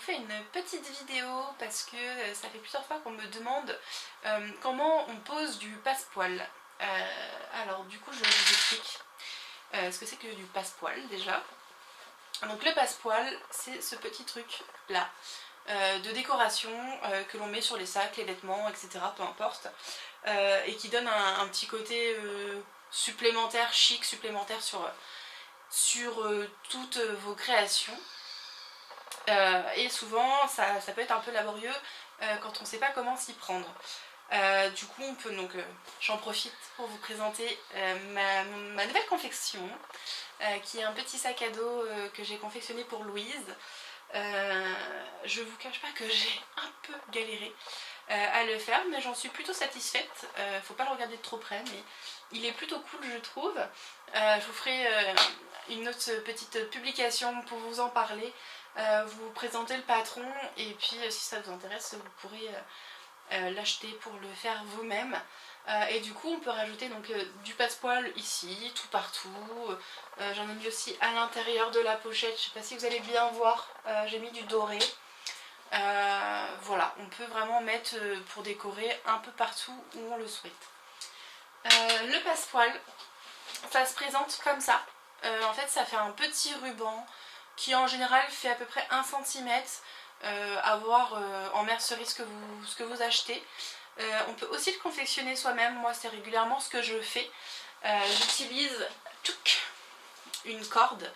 fais une petite vidéo parce que ça fait plusieurs fois qu'on me demande comment on pose du passepoil. Alors du coup je vous explique ce que c'est que du passepoil déjà. Donc le passepoil c'est ce petit truc là de décoration que l'on met sur les sacs, les vêtements, etc. peu importe, et qui donne un petit côté supplémentaire, chic, supplémentaire sur toutes vos créations. Et souvent ça peut être un peu laborieux quand on ne sait pas comment s'y prendre. Du coup on peut donc j'en profite pour vous présenter ma nouvelle confection qui est un petit sac à dos que j'ai confectionné pour Louise. Je vous cache pas que j'ai un peu galéré à le faire, mais j'en suis plutôt satisfaite. Faut pas le regarder de trop près, mais il est plutôt cool je trouve. Je vous ferai une autre petite publication pour vous en parler, vous présenter le patron, et puis si ça vous intéresse vous pourrez l'acheter pour le faire vous-même. Et du coup on peut rajouter donc du passepoil ici, tout partout. J'en ai mis aussi à l'intérieur de la pochette, je sais pas si vous allez bien voir, j'ai mis du doré. Voilà, on peut vraiment mettre pour décorer un peu partout où on le souhaite. Le passepoil, ça se présente comme ça. En fait ça fait un petit ruban qui en général fait à peu près 1 cm à voir en mercerie ce que vous achetez. On peut aussi le confectionner soi-même, moi c'est régulièrement ce que je fais. J'utilise une corde,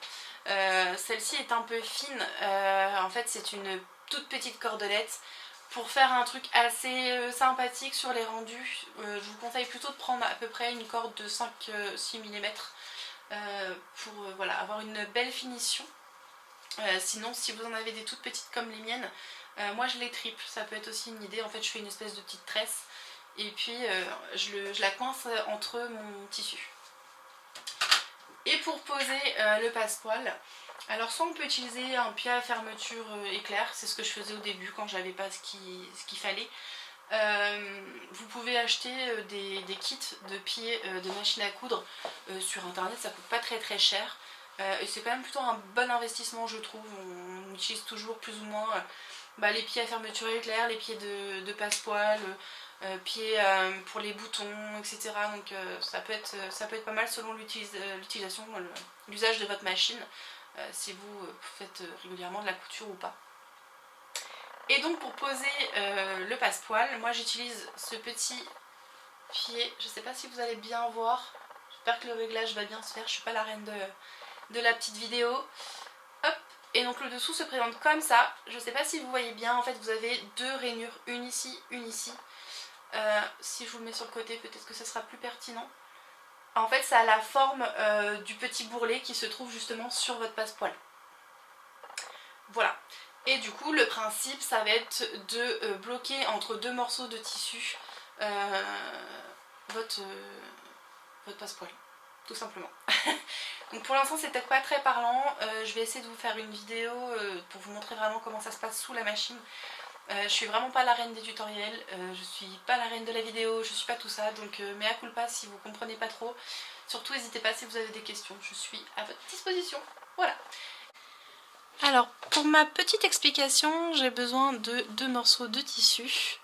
celle-ci est un peu fine, en fait c'est une toute petite cordelette. Pour faire un truc assez sympathique sur les rendus, je vous conseille plutôt de prendre à peu près une corde de 5-6 mm pour voilà, avoir une belle finition. Sinon si vous en avez des toutes petites comme les miennes, moi je les triple, ça peut être aussi une idée. En fait je fais une espèce de petite tresse et puis je la coince entre mon tissu. Et pour poser le passepoil, alors soit on peut utiliser un pied à fermeture éclair, c'est ce que je faisais au début quand j'avais pas ce qu'il fallait. Vous pouvez acheter des kits de pieds de machine à coudre sur internet, ça coûte pas très cher. Et c'est quand même plutôt un bon investissement je trouve. On utilise toujours plus ou moins les pieds à fermeture éclair, les pieds de passepoil, pieds pour les boutons, etc. Donc ça peut être pas mal selon l'utilisation, l'usage de votre machine, si vous faites régulièrement de la couture ou pas. Et donc pour poser le passepoil, moi j'utilise ce petit pied, je sais pas si vous allez bien voir, j'espère que le réglage va bien se faire, je suis pas la reine de la petite vidéo. Hop, et donc le dessous se présente comme ça, je sais pas si vous voyez bien, en fait vous avez deux rainures, une ici, une ici. Si je vous le mets sur le côté peut-être que ça sera plus pertinent. En fait ça a la forme du petit bourrelet qui se trouve justement sur votre passepoil. Voilà. Et du coup le principe ça va être de bloquer entre deux morceaux de tissu votre passepoil, tout simplement. Donc pour l'instant c'est peut-être pas très parlant, je vais essayer de vous faire une vidéo pour vous montrer vraiment comment ça se passe sous la machine. Je suis vraiment pas la reine des tutoriels, je suis pas la reine de la vidéo, je suis pas tout ça, donc mea culpa si vous comprenez pas trop. Surtout n'hésitez pas si vous avez des questions, je suis à votre disposition. Voilà. Alors pour ma petite explication, j'ai besoin de 2 morceaux de tissu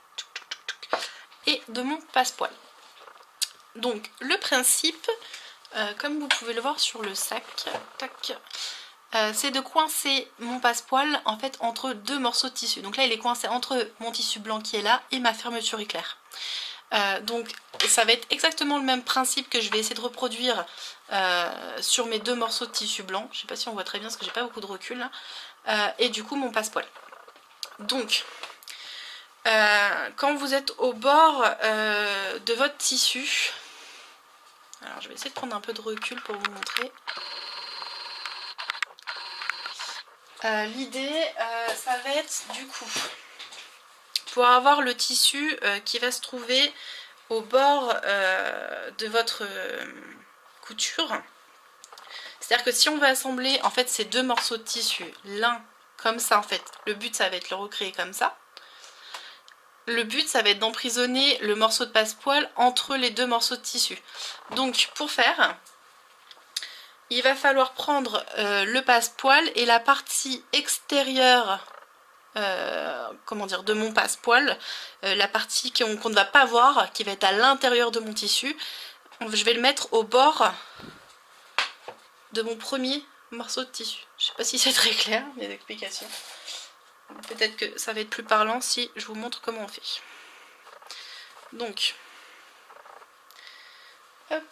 et de mon passepoil. Donc le principe, comme vous pouvez le voir sur le sac, c'est de coincer mon passepoil en fait entre 2 morceaux de tissu. Donc là il est coincé entre mon tissu blanc qui est là et ma fermeture éclair. Donc ça va être exactement le même principe que je vais essayer de reproduire sur mes 2 morceaux de tissu blanc. Je sais pas si on voit très bien parce que j'ai pas beaucoup de recul là. Et du coup mon passepoil. Donc quand vous êtes au bord de votre tissu, alors je vais essayer de prendre un peu de recul pour vous montrer. L'idée ça va être du coup pour avoir le tissu qui va se trouver au bord de votre couture. C'est-à-dire que si on veut assembler en fait ces 2 morceaux de tissu, l'un comme ça en fait, le but ça va être le recréer comme ça. Le but ça va être d'emprisonner le morceau de passepoil entre les 2 morceaux de tissu. Donc pour faire, il va falloir prendre le passepoil et la partie extérieure comment dire, de mon passepoil, la partie qu'on ne va pas voir, qui va être à l'intérieur de mon tissu, je vais le mettre au bord de mon premier morceau de tissu. Je sais pas si c'est très clair, mes explications. Peut-être que ça va être plus parlant si je vous montre comment on fait. Donc, hop.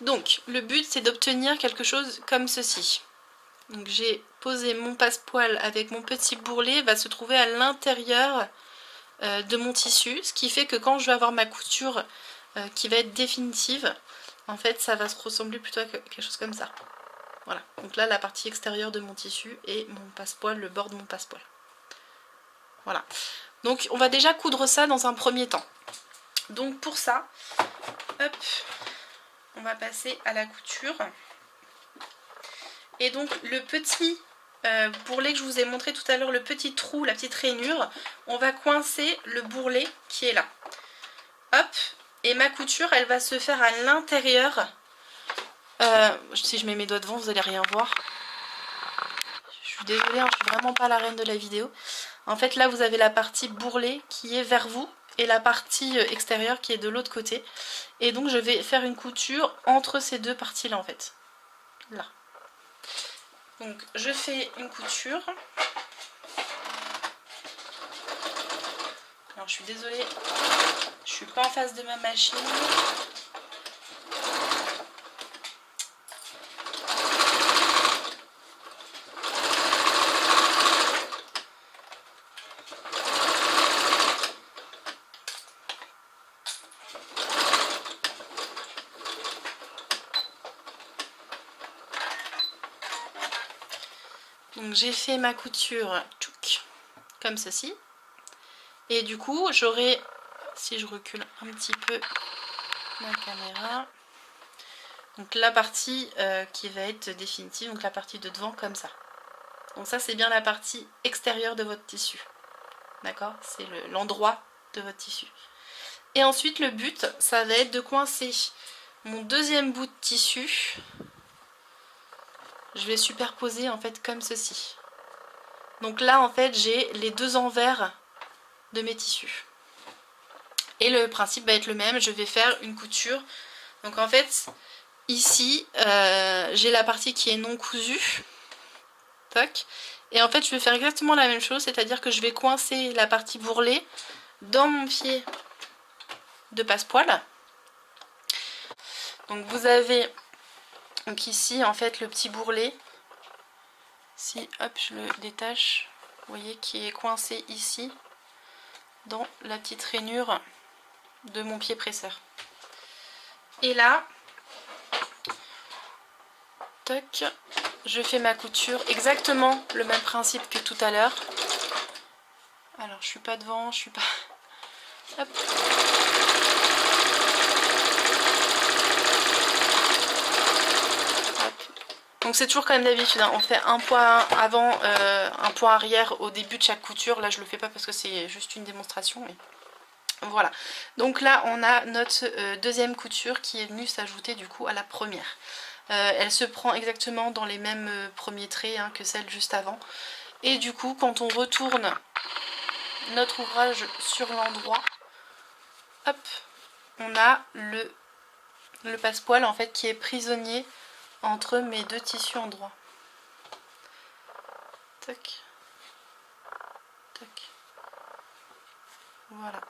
Donc, le but c'est d'obtenir quelque chose comme ceci. Donc j'ai posé mon passepoil avec mon petit bourrelet, va se trouver à l'intérieur de mon tissu, ce qui fait que quand je vais avoir ma couture qui va être définitive, en fait ça va se ressembler plutôt à quelque chose comme ça. Voilà, donc là la partie extérieure de mon tissu et mon passepoil, le bord de mon passepoil. Voilà, donc on va déjà coudre ça dans un premier temps. Donc pour ça, hop, on va passer à la couture. Et donc le petit bourrelet que je vous ai montré tout à l'heure, le petit trou, la petite rainure, on va coincer le bourrelet qui est là. Hop, et ma couture elle va se faire à l'intérieur. Si je mets mes doigts devant vous allez rien voir. Je suis désolée, hein, je suis vraiment pas la reine de la vidéo. En fait là vous avez la partie bourrelet qui est vers vous et la partie extérieure qui est de l'autre côté. Et donc je vais faire une couture entre ces deux parties là en fait. Là. Donc je fais une couture. Alors je suis désolée, je suis pas en face de ma machine. Donc j'ai fait ma couture tchouk, comme ceci. Et du coup j'aurai, si je recule un petit peu ma caméra, donc la partie qui va être définitive, donc la partie de devant comme ça. Donc ça c'est bien la partie extérieure de votre tissu. D'accord? C'est l'endroit de votre tissu. Et ensuite le but ça va être de coincer mon deuxième bout de tissu. Je vais superposer en fait comme ceci. Donc là en fait j'ai les deux envers de mes tissus. Et le principe va être le même, je vais faire une couture. Donc en fait ici j'ai la partie qui est non cousue. Tac. Et en fait je vais faire exactement la même chose, c'est-à-dire que je vais coincer la partie bourrelet dans mon pied de passepoil. Donc vous avez donc ici en fait le petit bourrelet. Si hop je le détache, vous voyez qui est coincé ici dans la petite rainure de mon pied presseur. Et là, toc, je fais ma couture, exactement le même principe que tout à l'heure. Alors je suis pas devant, je suis pas... Hop. Donc c'est toujours quand même d'habitude, hein. On fait un point avant, un point arrière au début de chaque couture. Là je le fais pas parce que c'est juste une démonstration. Mais... Voilà. Donc là on a notre deuxième couture qui est venue s'ajouter du coup à la première. Elle se prend exactement dans les mêmes premiers traits hein, que celle juste avant. Et du coup quand on retourne notre ouvrage sur l'endroit, hop, on a le passepoil en fait qui est prisonnier entre mes deux tissus en droit. Tac. Tac. Voilà.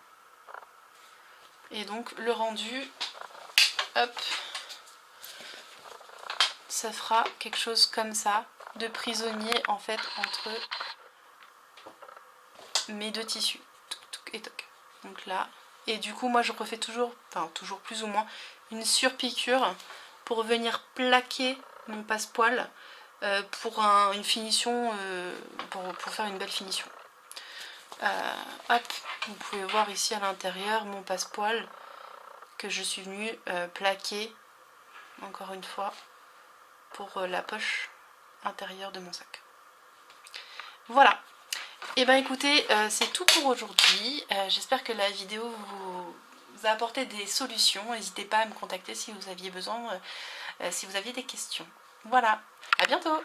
Et donc le rendu, hop, ça fera quelque chose comme ça, de prisonnier en fait entre mes deux tissus. Touc, touc et toc. Donc là, et du coup moi je refais toujours, enfin toujours plus ou moins, une surpiqûre pour venir plaquer mon passepoil pour une finition, pour faire une belle finition. Hop, vous pouvez voir ici à l'intérieur mon passepoil que je suis venue plaquer encore une fois pour la poche intérieure de mon sac. Voilà. Et ben écoutez, c'est tout pour aujourd'hui. J'espère que la vidéo vous a apporté des solutions. N'hésitez pas à me contacter si vous aviez besoin, si vous aviez des questions. Voilà, à bientôt!